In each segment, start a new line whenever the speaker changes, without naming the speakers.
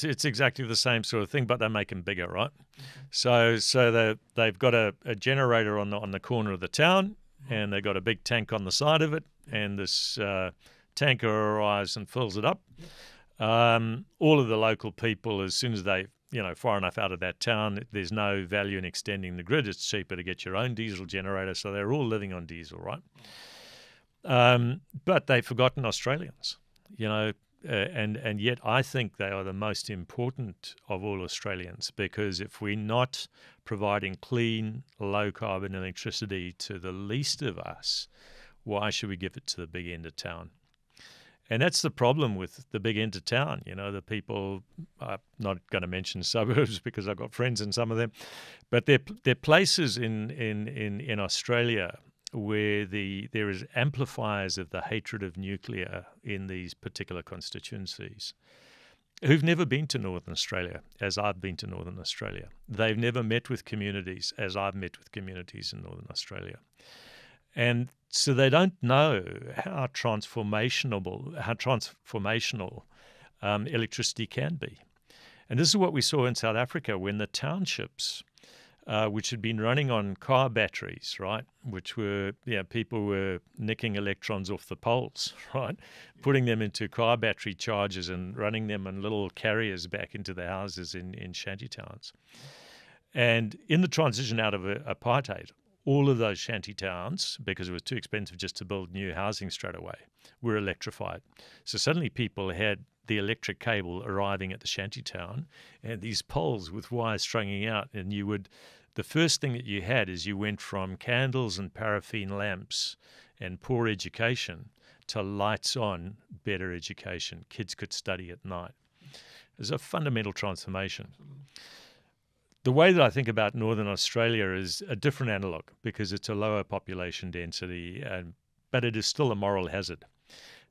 It's exactly the same sort of thing, but they make them bigger, right? So they've got a generator on the corner of the town, and they've got a big tank on the side of it, and this tanker arrives and fills it up. All of the local people, as soon as they far enough out of that town, there's no value in extending the grid. It's cheaper to get your own diesel generator, so they're all living on diesel, right? But they've forgotten Australians, and yet I think they are the most important of all Australians, because if we're not providing clean, low-carbon electricity to the least of us, why should we give it to the big end of town? And that's the problem with the big end of town. The people, I'm not going to mention suburbs because I've got friends in some of them, but they're places in Australia where there is amplifiers of the hatred of nuclear in these particular constituencies, who've never been to Northern Australia as I've been to Northern Australia. They've never met with communities as I've met with communities in Northern Australia. And so they don't know how transformational electricity can be. And this is what we saw in South Africa when the townships, which had been running on car batteries, right, which were, people were nicking electrons off the poles, right, putting them into car battery chargers and running them in little carriers back into the houses in shanty towns. And in the transition out of apartheid, all of those shanty towns, because it was too expensive just to build new housing straight away, were electrified. So suddenly people had the electric cable arriving at the shanty town and these poles with wires stringing out, and the first thing that you had is you went from candles and paraffin lamps and poor education to lights on, better education. Kids could study at night. It was a fundamental transformation. The way that I think about Northern Australia is a different analogue because it's a lower population density, but it is still a moral hazard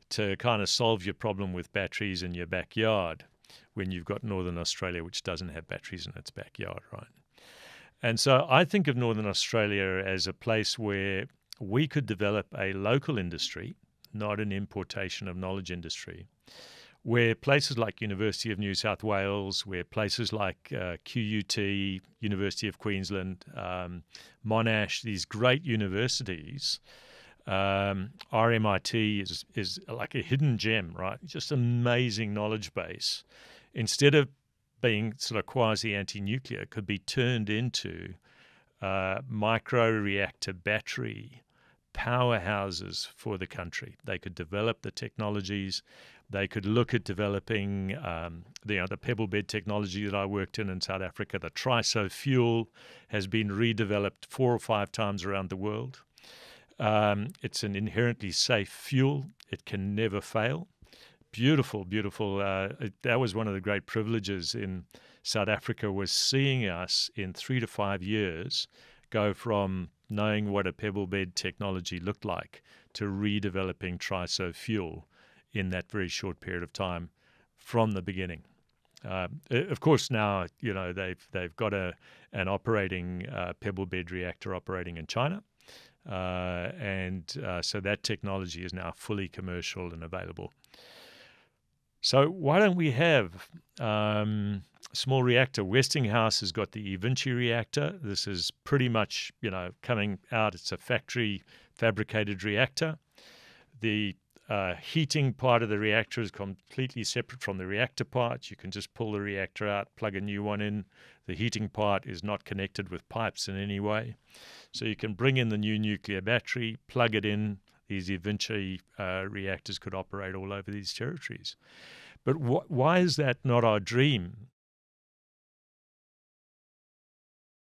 to kind of solve your problem with batteries in your backyard when you've got Northern Australia, which doesn't have batteries in its backyard, right? And so I think of Northern Australia as a place where we could develop a local industry, not an importation of knowledge industry, where places like University of New South Wales, where places like QUT, University of Queensland, Monash, these great universities, RMIT is like a hidden gem, right? Just an amazing knowledge base. Instead of being sort of quasi-anti-nuclear, could be turned into micro-reactor battery powerhouses for the country. They could develop the technologies. They could look at developing the pebble bed technology that I worked in South Africa. The triso fuel has been redeveloped 4 or 5 times around the world. It's an inherently safe fuel. It can never fail. Beautiful, beautiful. That was one of the great privileges in South Africa, was seeing us in 3 to 5 years go from knowing what a pebble bed technology looked like to redeveloping triso fuel in that very short period of time from the beginning. Of course, now they've got an operating pebble bed reactor operating in China, so that technology is now fully commercial and available. So why don't we have small reactor? Westinghouse has got the eVinci reactor. This is pretty much coming out. It's a factory fabricated reactor. The heating part of the reactor is completely separate from the reactor part. You can just pull the reactor out, plug a new one in. The heating part is not connected with pipes in any way. So you can bring in the new nuclear battery, plug it in. These eVinci reactors could operate all over these territories. But why is that not our dream?